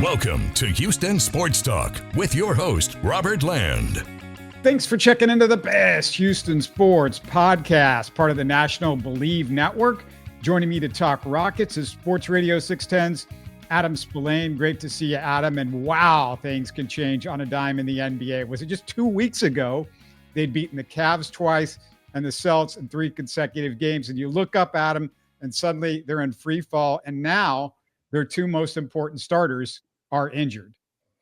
Welcome to Houston Sports Talk with your host, Robert Land. Thanks for checking into the best Houston sports podcast, part of the national Bleav Network. Joining me to talk Rockets is Sports Radio 610's Adam Spolane. Great to see you, Adam. And wow, things can change on a dime in the NBA. Was it just 2 weeks ago they'd beaten the Cavs twice and the Celtics in 3 consecutive games? And you look up, Adam, and suddenly they're in free fall. And now their 2 most important starters are injured.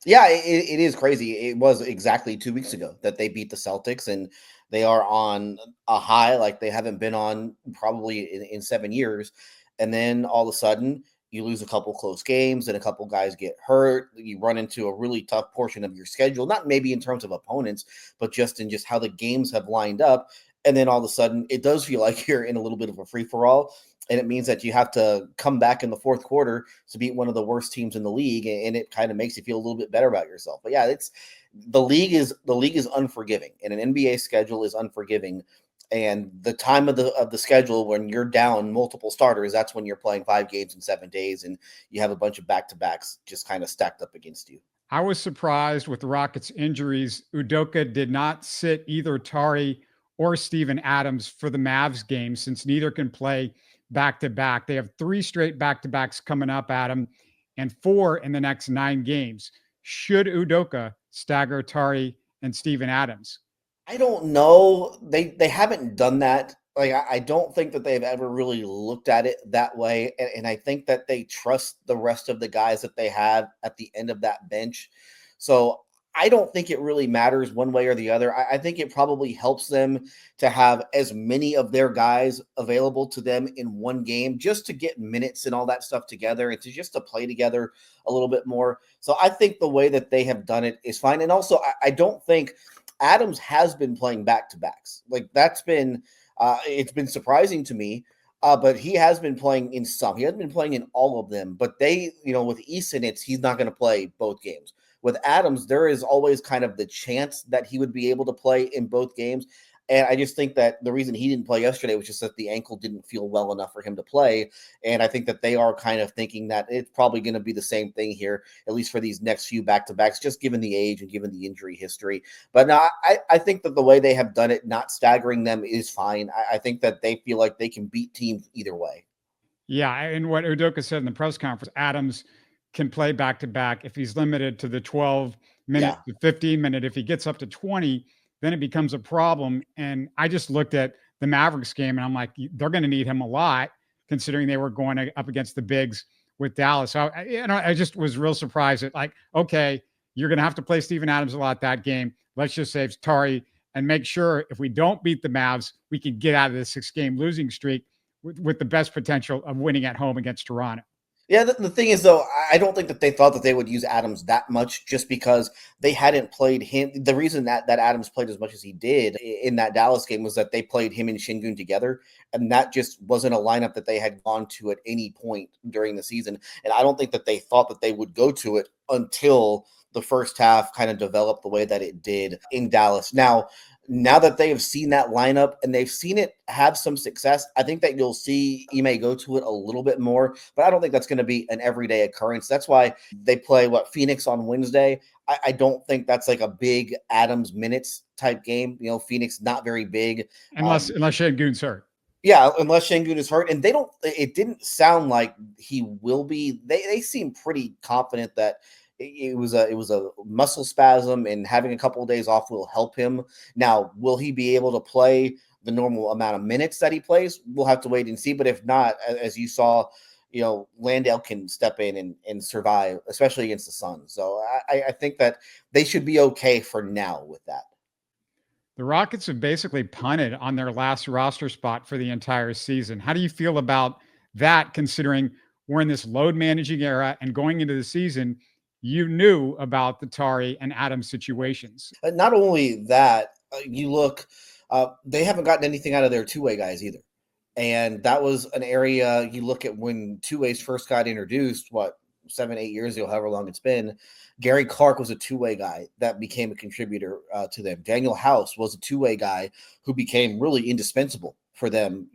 Yeah, it is crazy. It was exactly 2 weeks ago that they beat the Celtics, and they are on a high like they haven't been on probably in 7 years. And then all of a sudden, you lose a couple close games and a couple guys get hurt. You run into a really tough portion of your schedule, not maybe in terms of opponents, but just in how the games have lined up. And then all of a sudden, it does feel like you're in a little bit of a free-for-all. And it means that you have to come back in the fourth quarter to beat one of the worst teams in the league, and it kind of makes you feel a little bit better about yourself. But yeah, the league is unforgiving, and an NBA schedule is unforgiving. And the time of the schedule when you're down multiple starters, that's when you're playing 5 games in 7 days, and you have a bunch of back-to-backs just kind of stacked up against you. I was surprised with the Rockets' injuries. Udoka did not sit either Tari or Steven Adams for the Mavs game, since neither can play back-to-back. They have 3 straight back-to-backs coming up, Adam, and 4 in the next 9 games. Should Udoka stagger Tari and Steven Adams? I don't know. They haven't done that. Like, I don't think that they've ever really looked at it that way. And I think that they trust the rest of the guys that they have at the end of that bench. So I don't think it really matters one way or the other. I think it probably helps them to have as many of their guys available to them in one game, just to get minutes and all that stuff together, and to play together a little bit more. So I think the way that they have done it is fine. And also, I don't think Adams has been playing back-to-backs. Like, that's been it's been surprising to me. But he has been playing in some. He hasn't been playing in all of them. But with Eason, he's not going to play both games. With Adams, there is always kind of the chance that he would be able to play in both games. And I just think that the reason he didn't play yesterday was just that the ankle didn't feel well enough for him to play. And I think that they are kind of thinking that it's probably going to be the same thing here, at least for these next few back-to-backs, just given the age and given the injury history. But no, I think that the way they have done it, not staggering them, is fine. I think that they feel like they can beat teams either way. Yeah, and what Udoka said in the press conference, Adams can play back-to-back if he's limited to the 12-minute to 15-minute. If he gets up to 20, then it becomes a problem. And I just looked at the Mavericks game, and I'm like, they're going to need him a lot, considering they were going up against the bigs with Dallas. So I just was real surprised at, like, okay, you're going to have to play Steven Adams a lot that game. Let's just save Tari and make sure if we don't beat the Mavs, we can get out of this 6-game losing streak with the best potential of winning at home against Toronto. Yeah, the thing is, though, I don't think that they thought that they would use Adams that much, just because they hadn't played him. The reason that Adams played as much as he did in that Dallas game was that they played him and Şengün together, and that just wasn't a lineup that they had gone to at any point during the season. And I don't think that they thought that they would go to it until the first half kind of developed the way that it did in Dallas. Now that they have seen that lineup and they've seen it have some success, I think that you'll see Ime go to it a little bit more, but I don't think that's going to be an everyday occurrence. That's why they play Phoenix on Wednesday. I don't think that's like a big Adams minutes type game. Phoenix not very big. Unless Şengün's hurt. Yeah, unless Şengün is hurt. And it didn't sound like he will be. They seem pretty confident that it was a muscle spasm, and having a couple of days off will help him. Now, will he be able to play the normal amount of minutes that he plays? We'll have to wait and see. But if not, as you saw, Landale can step in and survive, especially against the Suns. So I think that they should be okay for now with that. The Rockets have basically punted on their last roster spot for the entire season. How do you feel about that, considering we're in this load managing era, and going into the season, you knew about the Tari and Adams situations? Not only that, you look, they haven't gotten anything out of their two-way guys either. And that was an area you look at when two-ways first got introduced, 7-8 years ago, however long it's been. Gary Clark was a two-way guy that became a contributor to them. Daniel House was a two-way guy who became really indispensable for them,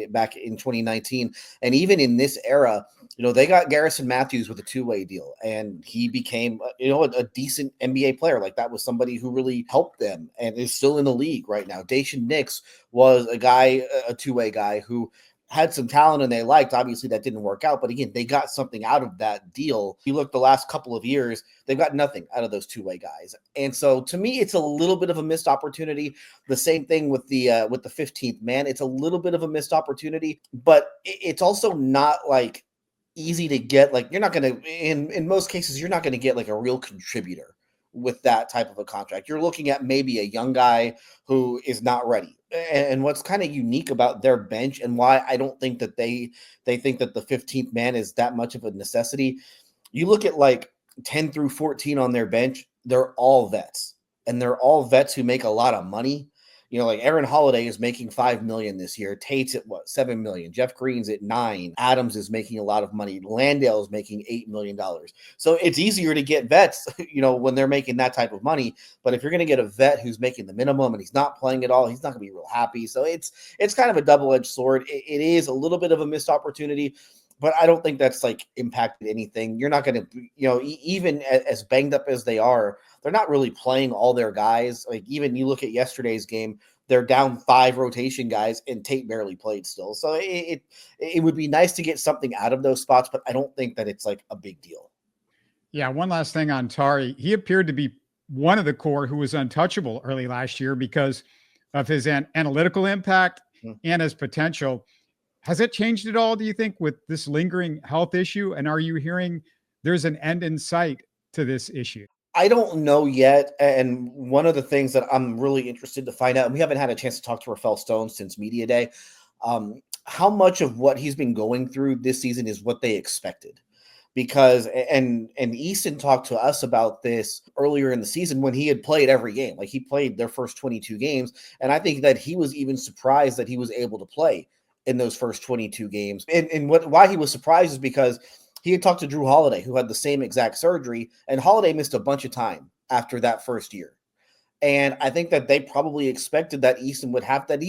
back in 2019. And even in this era, They got Garrison Matthews with a 2-way deal, and he became, a decent NBA player. Like, that was somebody who really helped them and is still in the league right now. Dacian Nix was a 2-way guy who had some talent and they liked. Obviously, that didn't work out, but again, they got something out of that deal. You look the last couple of years, they've got nothing out of those 2-way guys. And so to me, it's a little bit of a missed opportunity. The same thing with the 15th man. It's a little bit of a missed opportunity, but it's also not like easy to get. Like, you're not going to, in most cases, you're not going to get like a real contributor with that type of a contract. You're looking at maybe a young guy who is not ready. And what's kind of unique about their bench and why I don't think that they think that the 15th man is that much of a necessity. You look at like 10 through 14 on their bench, they're all vets, and they're all vets who make a lot of money. Like Aaron Holiday is making $5 million this year. Tate's at $7 million. Jeff Green's at $9 million. Adams is making a lot of money. Landale is making $8 million. So it's easier to get vets, when they're making that type of money. But if you're going to get a vet who's making the minimum and he's not playing at all, he's not going to be real happy. So it's kind of a double-edged sword. It is a little bit of a missed opportunity, but I don't think that's like impacted anything. You're not going to, even as banged up as they are, they're not really playing all their guys. Like, even you look at yesterday's game, they're down 5 rotation guys and Tate barely played still. So it would be nice to get something out of those spots, but I don't think that it's like a big deal. Yeah. One last thing on Tari. He appeared to be one of the core who was untouchable early last year because of his analytical impact and his potential. Has it changed at all, do you think, with this lingering health issue? And are you hearing there's an end in sight to this issue? I don't know yet. And one of the things that I'm really interested to find out, and we haven't had a chance to talk to Rafael Stone since media day, how much of what he's been going through this season is what they expected. Because, and Eason talked to us about this earlier in the season when he had played every game. Like, he played their first 22 games. And I think that he was even surprised that he was able to play in those first 22 games. And why he was surprised is because he had talked to Drew Holiday, who had the same exact surgery, and Holiday missed a bunch of time after that first year. And I think that they probably expected that Eason would have that.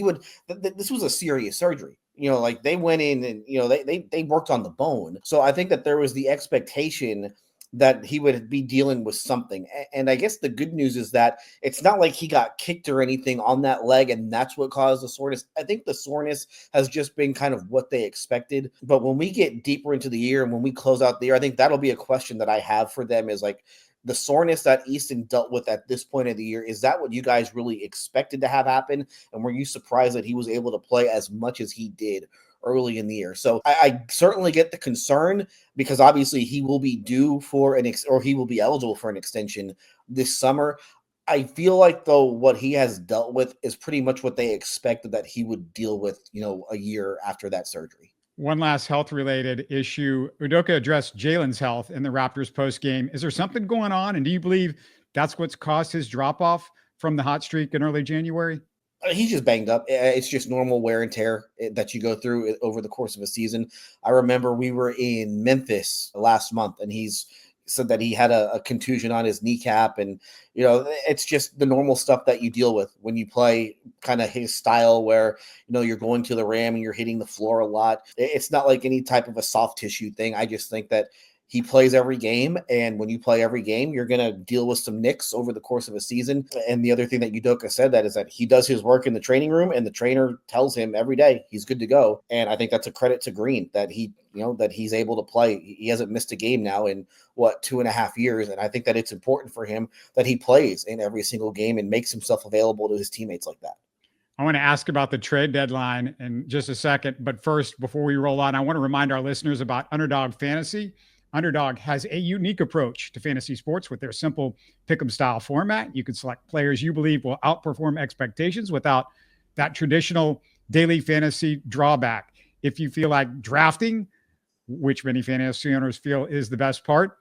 This was a serious surgery. Like, they went in and, they worked on the bone. So I think that there was the expectation that he would be dealing with something. And I guess the good news is that it's not like he got kicked or anything on that leg, and that's what caused the soreness. I think the soreness has just been kind of what they expected. But when we get deeper into the year and when we close out the year, I think that'll be a question that I have for them, is like, the soreness that Easton dealt with at this point of the year, is that what you guys really expected to have happen? And were you surprised that he was able to play as much as he did early in the year? So I certainly get the concern, because obviously he will be due for or he will be eligible for an extension this summer. I feel like, though, what he has dealt with is pretty much what they expected that he would deal with, a year after that surgery. One last health-related issue. Udoka addressed Jalen's health in the Raptors postgame. Is there something going on? And do you believe that's what's caused his drop-off from the hot streak in early January? He's just banged up. It's just normal wear and tear that you go through over the course of a season. I remember we were in Memphis last month, and he's said that he had a contusion on his kneecap, and it's just the normal stuff that you deal with when you play kind of his style, where you're going to the rim and you're hitting the floor a lot. It's not like any type of a soft tissue thing. I just think that he plays every game, and when you play every game, you're going to deal with some nicks over the course of a season. And the other thing that Udoka said is that he does his work in the training room, and the trainer tells him every day he's good to go. And I think that's a credit to Green that that he's able to play. He hasn't missed a game now in 2.5 years. And I think that it's important for him that he plays in every single game and makes himself available to his teammates like that. I want to ask about the trade deadline in just a second. But first, before we roll on, I want to remind our listeners about Underdog Fantasy. Underdog has a unique approach to fantasy sports with their simple pick'em style format. You can select players you believe will outperform expectations without that traditional daily fantasy drawback. If you feel like drafting, which many fantasy owners feel is the best part,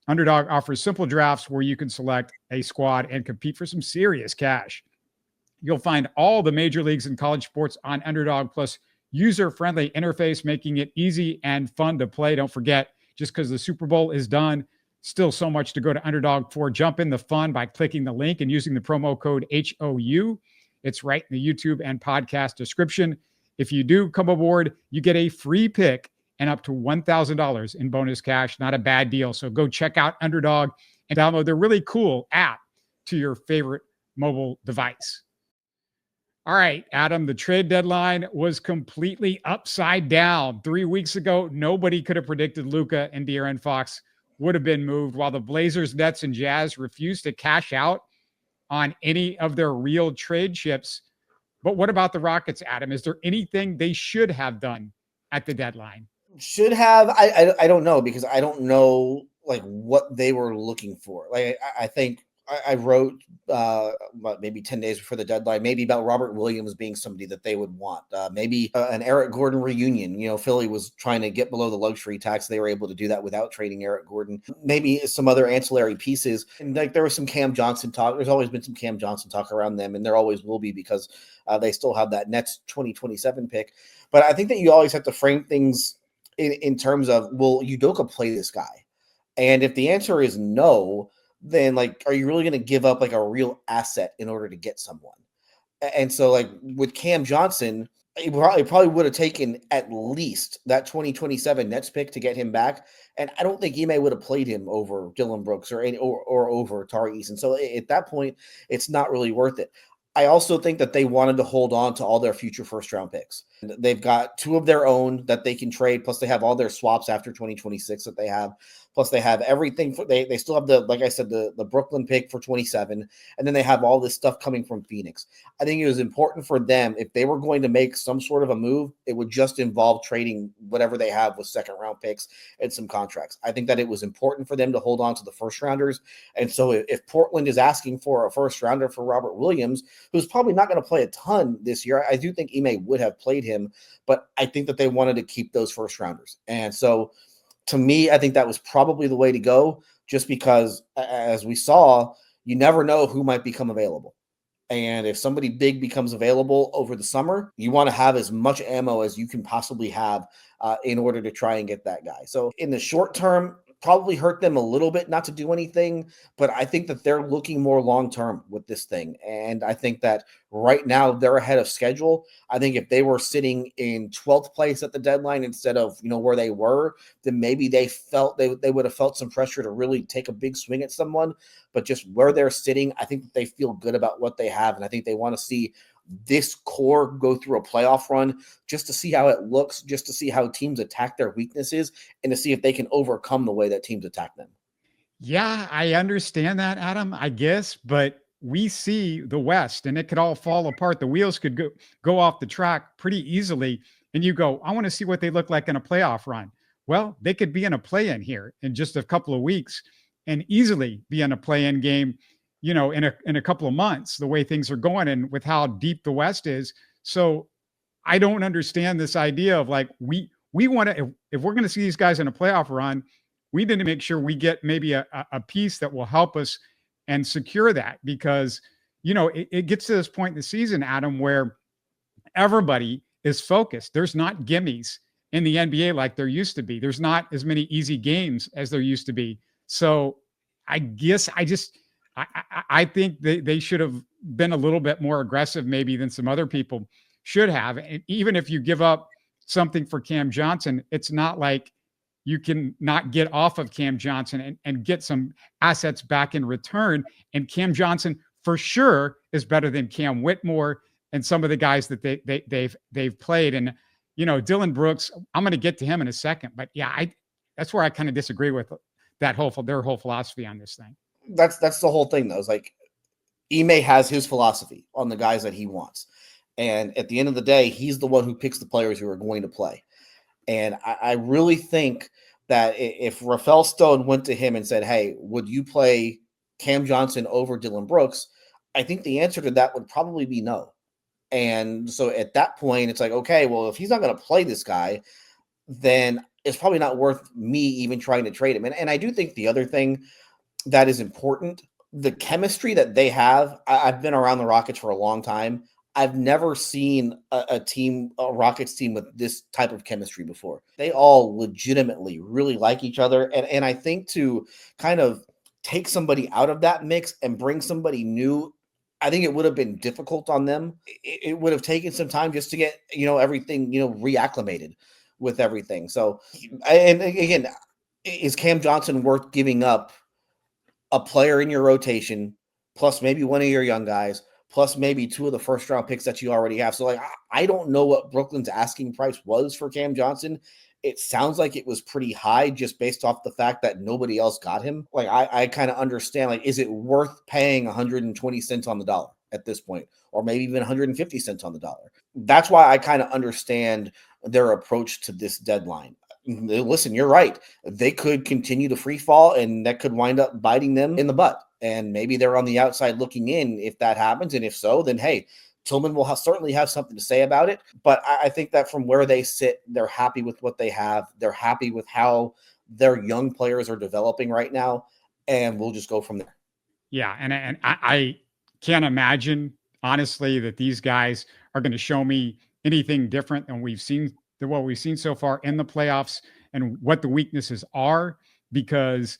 Underdog offers simple drafts where you can select a squad and compete for some serious cash. You'll find all the major leagues and college sports on Underdog, plus user-friendly interface, making it easy and fun to play. Don't forget, just because the Super Bowl is done, still so much to go to Underdog for. Jump in the fun by clicking the link and using the promo code HOU. It's right in the YouTube and podcast description. If you do come aboard, you get a free pick and up to $1,000 in bonus cash. Not a bad deal. So go check out Underdog and download their really cool app to your favorite mobile device. All right, Adam, the trade deadline was completely upside down. 3 weeks ago, nobody could have predicted Luka and De'Aaron Fox would have been moved, while the Blazers, Nets, and Jazz refused to cash out on any of their real trade chips. But what about the Rockets, Adam? Is there anything they should have done at the deadline? Should have? I don't know, because I don't know like what they were looking for. Like I think I wrote maybe 10 days before the deadline, maybe about Robert Williams being somebody that they would want. Maybe an Eric Gordon reunion. You know, Philly was trying to get below the luxury tax. They were able to do that without trading Eric Gordon. Maybe some other ancillary pieces. And like there was some Cam Johnson talk. There's always been some Cam Johnson talk around them, and there always will be, because they still have that Nets 2027 pick. But I think that you always have to frame things in terms of, will Udoka play this guy? And if the answer is no, then like, are you really going to give up like a real asset in order to get someone? And so like with Cam Johnson, it probably would have taken at least that 2027 Nets pick to get him back. And I don't think Ime would have played him over Dillon Brooks or over Tari Eason. So at that point, it's not really worth it. I also think that they wanted to hold on to all their future first-round picks. They've got 2 of their own that they can trade, plus they have all their swaps after 2026 that they have. Plus they have everything. They still have like I said, the Brooklyn pick for 27, and then they have all this stuff coming from Phoenix. I think it was important for them, if they were going to make some sort of a move, it would just involve trading whatever they have with second-round picks and some contracts. I think that it was important for them to hold on to the first-rounders. And so if Portland is asking for a first-rounder for Robert Williams, who's probably not going to play a ton this year, I do think Ime would have played him, but I think that they wanted to keep those first-rounders. And so to me, I think that was probably the way to go, just because, as we saw, you never know who might become available. And if somebody big becomes available over the summer, you want to have as much ammo as you can possibly have in order to try and get that guy. So in the short term, probably hurt them a little bit not to do anything, but I think that they're looking more long-term with this thing. And I think that right now they're ahead of schedule. I think if they were sitting in 12th place at the deadline instead of, where they were, then maybe they felt they would have felt some pressure to really take a big swing at someone. But just where they're sitting, I think that they feel good about what they have. And I think they want to see this core go through a playoff run just to see how it looks, just to see how teams attack their weaknesses, and to see if they can overcome the way that teams attack them. Yeah, I understand that, Adam, I guess, but we see the West and it could all fall apart. The wheels could go off the track pretty easily. And you go, I want to see what they look like in a playoff run. Well, they could be in a play-in here in just a couple of weeks and easily be in a play-in game, in a couple of months, the way things are going and with how deep the West is. So I don't understand this idea of like, we want to, if we're going to see these guys in a playoff run, we need to make sure we get maybe a piece that will help us and secure that, because, it gets to this point in the season, Adam, where everybody is focused. There's not gimmies in the NBA like there used to be. There's not as many easy games as there used to be. So I guess I think they should have been a little bit more aggressive maybe than some other people should have. And even if you give up something for Cam Johnson, it's not like you can not get off of Cam Johnson and get some assets back in return. And Cam Johnson for sure is better than Cam Whitmore and some of the guys that they've played. And, Dillon Brooks, I'm going to get to him in a second, but yeah, that's where I kind of disagree with their whole philosophy on this thing. That's the whole thing, though. It's like Ime has his philosophy on the guys that he wants. And at the end of the day, he's the one who picks the players who are going to play. And I really think that if Rafael Stone went to him and said, hey, would you play Cam Johnson over Dillon Brooks? I think the answer to that would probably be no. And so at that point, it's like, okay, well, if he's not going to play this guy, then it's probably not worth me even trying to trade him. And I do think the other thing that is important, the chemistry that they have. I've been around the Rockets for a long time. I've never seen a Rockets team with this type of chemistry before. They all legitimately really like each other. And I think to kind of take somebody out of that mix and bring somebody new, I think it would have been difficult on them. It would have taken some time just to get, everything, reacclimated with everything. So, and again, is Cam Johnson worth giving up a player in your rotation, plus maybe one of your young guys, plus maybe 2 of the first round picks that you already have? So like, I don't know what Brooklyn's asking price was for Cam Johnson. It sounds like it was pretty high just based off the fact that nobody else got him. Like I kind of understand, like, is it worth paying 120 cents on the dollar at this point, or maybe even 150 cents on the dollar? That's why I kind of understand their approach to this deadline. Listen, you're right. They could continue to free fall, and that could wind up biting them in the butt. And maybe they're on the outside looking in if that happens. And if so, then hey, Tillman will certainly have something to say about it. But I think that from where they sit, they're happy with what they have. They're happy with how their young players are developing right now. And we'll just go from there. Yeah. And I can't imagine, honestly, that these guys are going to show me anything different than what we've seen so far in the playoffs and what the weaknesses are, because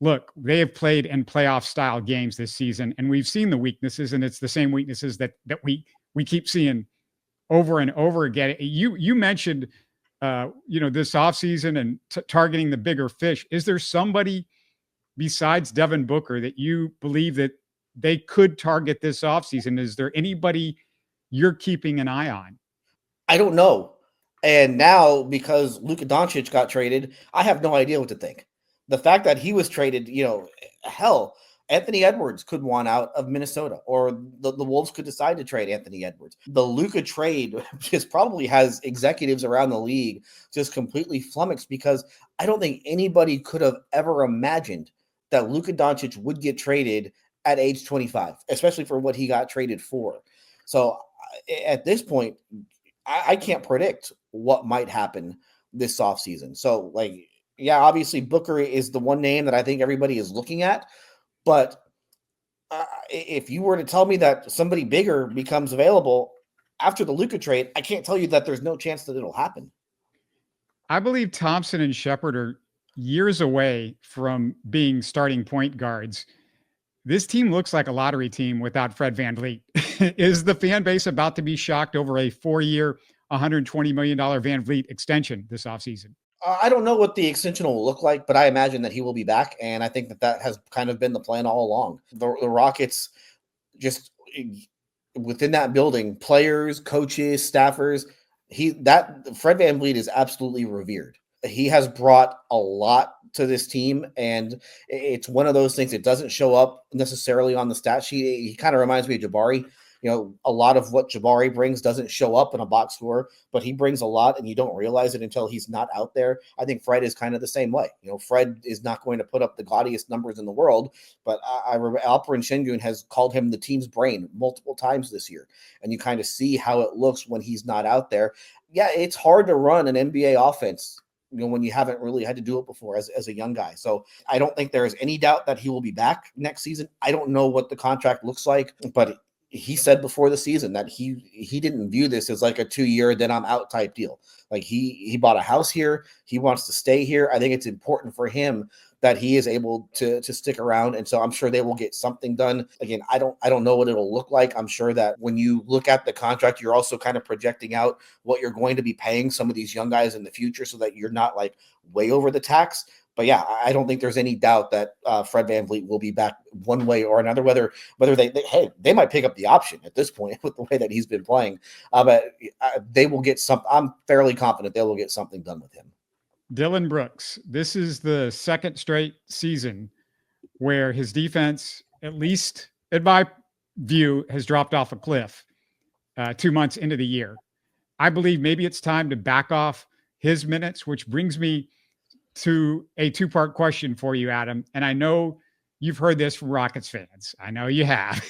look, they have played in playoff style games this season, and we've seen the weaknesses, and it's the same weaknesses that we keep seeing over and over again. You mentioned, this offseason and targeting the bigger fish. Is there somebody besides Devin Booker that you Bleav that they could target this offseason? Is there anybody you're keeping an eye on? I don't know. And now, because Luka Doncic got traded, I have no idea what to think. The fact that he was traded, hell, Anthony Edwards could want out of Minnesota, or the Wolves could decide to trade Anthony Edwards. The Luka trade just probably has executives around the league just completely flummoxed, because I don't think anybody could have ever imagined that Luka Doncic would get traded at age 25, especially for what he got traded for. So at this point, I can't predict what might happen this offseason. So, like, yeah, obviously Booker is the one name that I think everybody is looking at. But if you were to tell me that somebody bigger becomes available after the Luka trade, I can't tell you that there's no chance that it'll happen. I Bleav Thompson and Shepherd are years away from being starting point guards. This team looks like a lottery team without Fred VanVleet. Is the fan base about to be shocked over a 4-year, $120 million VanVleet extension this offseason? I don't know what the extension will look like, but I imagine that he will be back. And I think that has kind of been the plan all along. The Rockets, just within that building, players, coaches, staffers, Fred VanVleet is absolutely revered. He has brought a lot to this team, and it's one of those things that doesn't show up necessarily on the stat sheet. He kind of reminds me of Jabari. A lot of what Jabari brings doesn't show up in a box score, but he brings a lot, and you don't realize it until he's not out there. I think Fred is kind of the same way. Fred is not going to put up the gaudiest numbers in the world, but I remember Alperen Şengün has called him the team's brain multiple times this year, and you kind of see how it looks when he's not out there. Yeah, it's hard to run an NBA offense when you haven't really had to do it before as a young guy. So I don't think there is any doubt that he will be back next season. I don't know what the contract looks like, but he said before the season that he didn't view this as like a 2-year, then I'm out type deal. Like he bought a house here. He wants to stay here. I think it's important for him that he is able to stick around. And so I'm sure they will get something done. Again, I don't know what it'll look like. I'm sure that when you look at the contract, you're also kind of projecting out what you're going to be paying some of these young guys in the future, so that you're not like way over the tax. But yeah, I don't think there's any doubt that Fred VanVleet will be back one way or another. Whether they might pick up the option at this point with the way that he's been playing, but they will get some. I'm fairly confident they will get something done with him. Dillon Brooks. This is the second straight season where his defense, at least in my view, has dropped off a cliff 2 months into the year. I Bleav maybe it's time to back off his minutes, which brings me to a 2-part question for you, Adam. And I know you've heard this from Rockets fans. I know you have.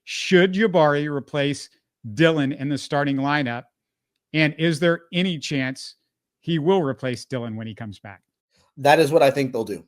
Should Jabari replace Dillon in the starting lineup? And is there any chance he will replace Dillon when he comes back? That is what I think they'll do.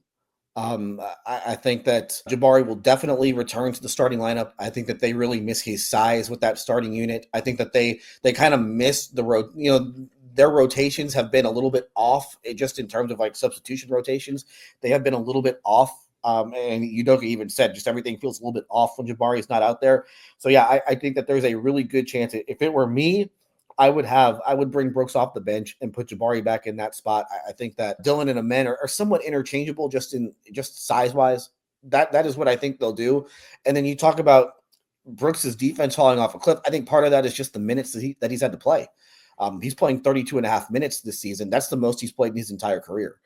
I think that Jabari will definitely return to the starting lineup. I think that they really miss his size with that starting unit. I think that they kind of miss the road. Their rotations have been a little bit off, just in terms of like substitution rotations. They have been a little bit off. And Udoka even said just everything feels a little bit off when Jabari is not out there. So yeah, I think that there's a really good chance. If it were me, I would bring Brooks off the bench and put Jabari back in that spot. I think that Dillon and Amen are somewhat interchangeable just size wise. That is what I think they'll do. And then you talk about Brooks's defense falling off a cliff. I think part of that is just the minutes that he's had to play. He's playing 32 and a half minutes this season. That's the most he's played in his entire career.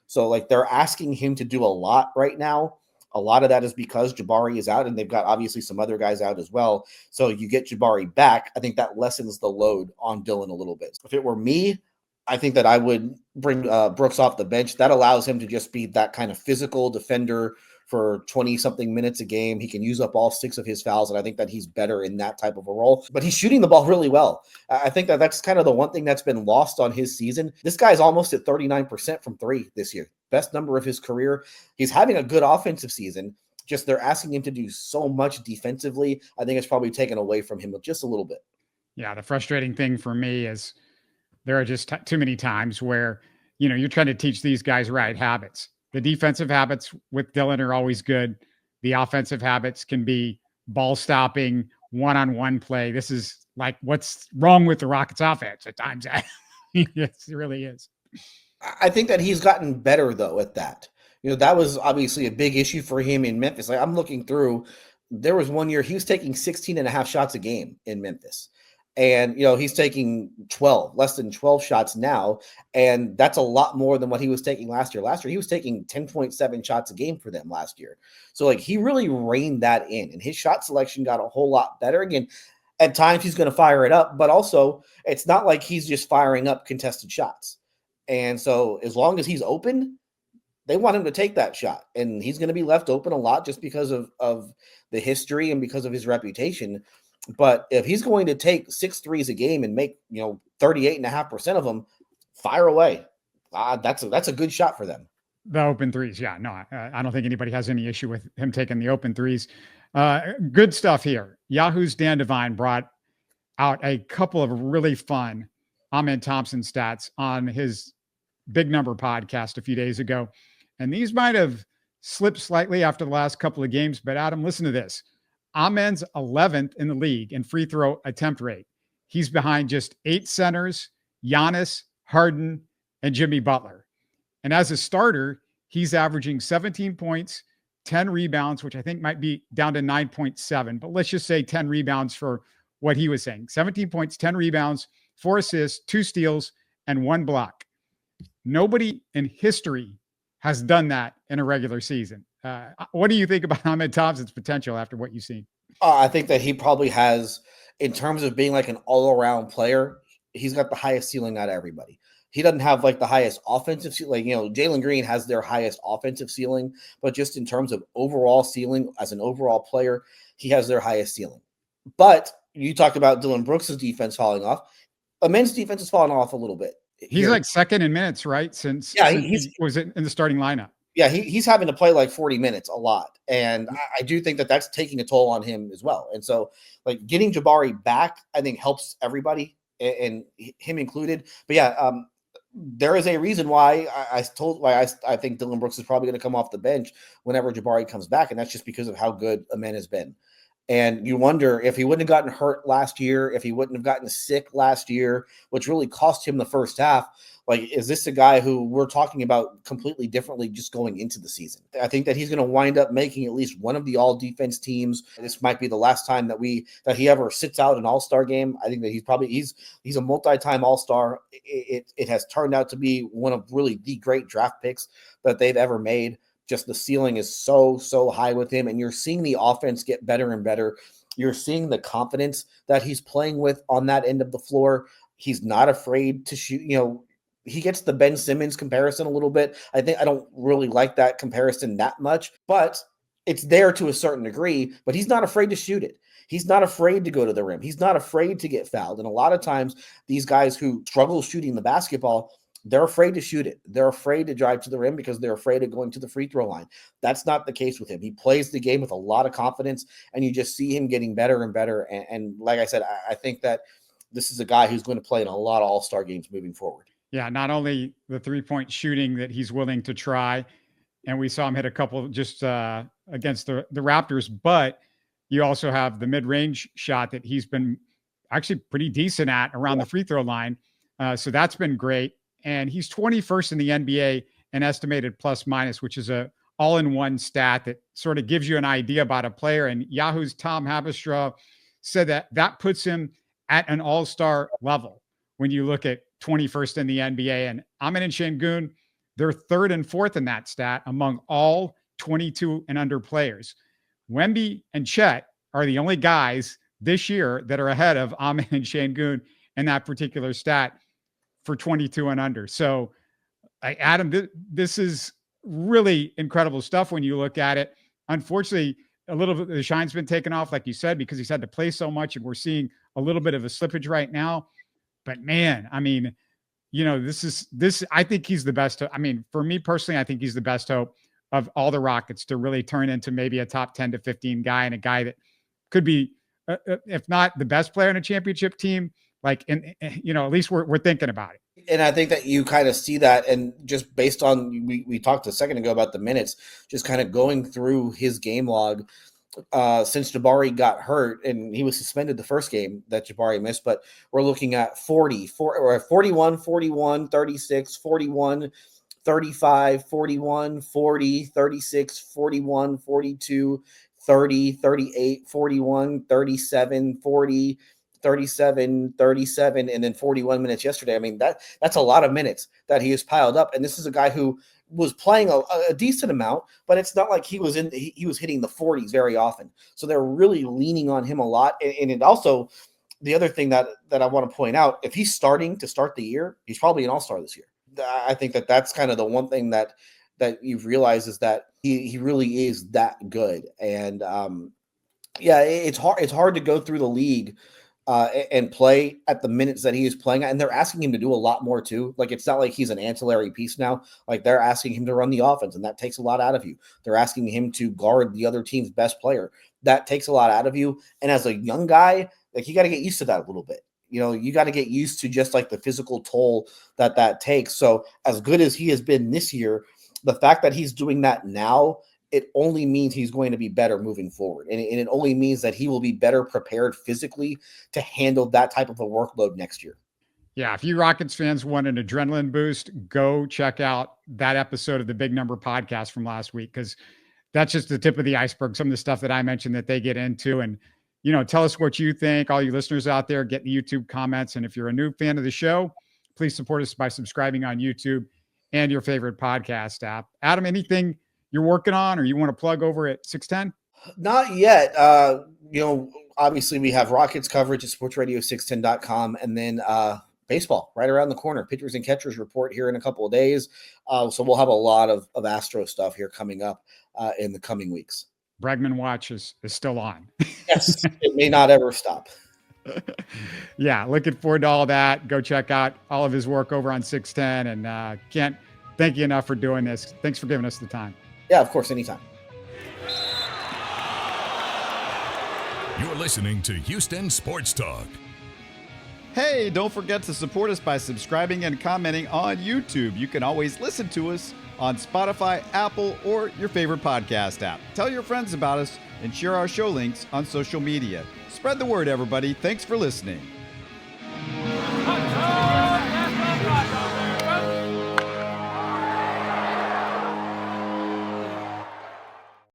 So like they're asking him to do a lot right now. A lot of that is because Jabari is out, and they've got obviously some other guys out as well. So you get Jabari back. I think that lessens the load on Dillon a little bit. If it were me, I think that I would bring Brooks off the bench. That allows him to just be that kind of physical defender for 20-something minutes a game. He can use up all 6 of his fouls, and I think that he's better in that type of a role. But he's shooting the ball really well. I think that that's kind of the one thing that's been lost on his season. This guy's almost at 39% from 3 this year. Best number of his career. He's having a good offensive season. Just they're asking him to do so much defensively. I think it's probably taken away from him just a little bit. Yeah, the frustrating thing for me is there are just too many times where, you're trying to teach these guys right habits. The defensive habits with Dillon are always good. The offensive habits can be ball stopping, one-on-one play. This is like what's wrong with the Rockets offense at times. Yes, it really is. I think that he's gotten better, though, at that. That was obviously a big issue for him in Memphis. Like I'm looking through, there was one year he was taking 16 and a half shots a game in Memphis. And, he's taking less than 12 shots now. And that's a lot more than what he was taking last year. Last year, he was taking 10.7 shots a game for them last year. So, like, he really reined that in. And his shot selection got a whole lot better. Again, at times he's going to fire it up. But also, it's not like he's just firing up contested shots. And so, as long as he's open, they want him to take that shot. And he's going to be left open a lot just because of the history and because of his reputation. But if he's going to take 6 threes a game and make 38.5% of them, fire away. That's a good shot for them. The open threes, yeah. No, I don't think anybody has any issue with him taking the open threes. Good stuff here. Yahoo's Dan Devine brought out a couple of really fun Amen Thompson stats on his Big Number podcast a few days ago, and these might have slipped slightly after the last couple of games. But Adam, listen to this. Amen's 11th in the league in free throw attempt rate. He's behind just 8 centers, Giannis, Harden, and Jimmy Butler. And as a starter, he's averaging 17 points, 10 rebounds, which I think might be down to 9.7, but let's just say 10 rebounds for what he was saying. 17 points, 10 rebounds, 4 assists, 2 steals, and 1 block. Nobody in history has done that in a regular season. What do you think about Amen Thompson's potential after what you've seen? I think that he probably has, in terms of being like an all-around player, he's got the highest ceiling out of everybody. He doesn't have like the highest offensive ceiling. Jalen Green has their highest offensive ceiling, but just in terms of overall ceiling as an overall player, he has their highest ceiling. But you talked about Dillon Brooks' defense falling off. Amen's defense has fallen off a little bit. He's like second in minutes, right? Since he was in the starting lineup. Yeah, he's having to play like 40 minutes a lot. And I do think that that's taking a toll on him as well. And so, like, getting Jabari back, I think helps everybody, and him included. But yeah, there is a reason why I think Dillon Brooks is probably going to come off the bench whenever Jabari comes back. And that's just because of how good Amen has been. And you wonder if he wouldn't have gotten hurt last year, if he wouldn't have gotten sick last year, which really cost him the first half. Like, is this a guy who we're talking about completely differently just going into the season? I think that he's going to wind up making at least one of the all defense teams. This might be the last time that he ever sits out an all-star game. I think that he's a multi-time all-star. It has turned out to be one of really the great draft picks that they've ever made. Just the ceiling is so high with him, and you're seeing the offense get better and better. You're seeing the confidence that he's playing with on that end of the floor. He's not afraid to shoot. He gets the Ben Simmons comparison a little bit. I don't really like that comparison that much, but it's there to a certain degree. But he's not afraid to shoot it. He's not afraid to go to the rim. He's not afraid to get fouled. And a lot of times, these guys who struggle shooting the basketball, they're afraid to shoot it. They're afraid to drive to the rim because they're afraid of going to the free throw line. That's not the case with him. He plays the game with a lot of confidence, and you just see him getting better and better. And like I said, I think that this is a guy who's going to play in a lot of all-star games moving forward. Yeah, not only the three-point shooting that he's willing to try, and we saw him hit a couple just against the Raptors, but you also have the mid-range shot that he's been actually pretty decent at around the free throw line. So that's been great. And he's 21st in the NBA in estimated plus minus, which is a all-in-one stat that sort of gives you an idea about a player. And Yahoo's Tom Haberstra said that puts him at an all-star level when you look at 21st in the NBA. And Amin and Şengün, they're third and fourth in that stat among all 22 and under players. Wemby and Chet are the only guys this year that are ahead of Amin and Şengün in that particular stat for 22 and under. So, Adam, this is really incredible stuff when you look at it. Unfortunately, a little bit of the shine's been taken off, like you said, because he's had to play so much, and we're seeing a little bit of a slippage right now. But man, I mean, I think he's the best. I mean, for me personally, I think he's the best hope of all the Rockets to really turn into maybe a top 10 to 15 guy, and a guy that could be, if not the best player in a championship team, like, at least we're thinking about it. And I think that you kind of see that, and just based on, we talked a second ago about the minutes, just kind of going through his game log since Jabari got hurt, and he was suspended the first game that Jabari missed, but we're looking at 41, 36, 41, 35, 41, 40, 36, 41, 42, 30, 38, 41, 37, 40, 37, 37, and then 41 minutes yesterday. I mean, that's a lot of minutes that he has piled up. And this is a guy who was playing a decent amount, but it's not like he was hitting the 40s very often. So they're really leaning on him a lot. And it also, the other thing that I want to point out, if he's starting to start the year, he's probably an all-star this year. I think that's kind of the one thing that you've realized is that he really is that good. And it's hard to go through the league and play at the minutes that he is playing at. And they're asking him to do a lot more too. Like, it's not like he's an ancillary piece now. Like, they're asking him to run the offense, and that takes a lot out of you. They're asking him to guard the other team's best player. That takes a lot out of you. And as a young guy, like, you got to get used to that a little bit. You got to get used to just like the physical toll that takes. So as good as he has been this year, the fact that he's doing that now, it only means he's going to be better moving forward. And it only means that he will be better prepared physically to handle that type of a workload next year. Yeah, if you Rockets fans want an adrenaline boost, go check out that episode of the Big Number podcast from last week, because that's just the tip of the iceberg. Some of the stuff that I mentioned that they get into. And, tell us what you think, all you listeners out there, get in the YouTube comments. And if you're a new fan of the show, please support us by subscribing on YouTube and your favorite podcast app. Adam, anything you're working on or you want to plug over at 610? Not yet. Obviously we have Rockets coverage at sportsradio610.com, and then baseball right around the corner. Pitchers and catchers report here in a couple of days. So we'll have a lot of Astro stuff here coming up in the coming weeks. Bregman Watch is still on. Yes, it may not ever stop. Yeah, looking forward to all that. Go check out all of his work over on 610, and can't thank you enough for doing this. Thanks for giving us the time. Yeah, of course, anytime. You're listening to Houston Sports Talk. Hey, don't forget to support us by subscribing and commenting on YouTube. You can always listen to us on Spotify, Apple, or your favorite podcast app. Tell your friends about us and share our show links on social media. Spread the word, everybody. Thanks for listening.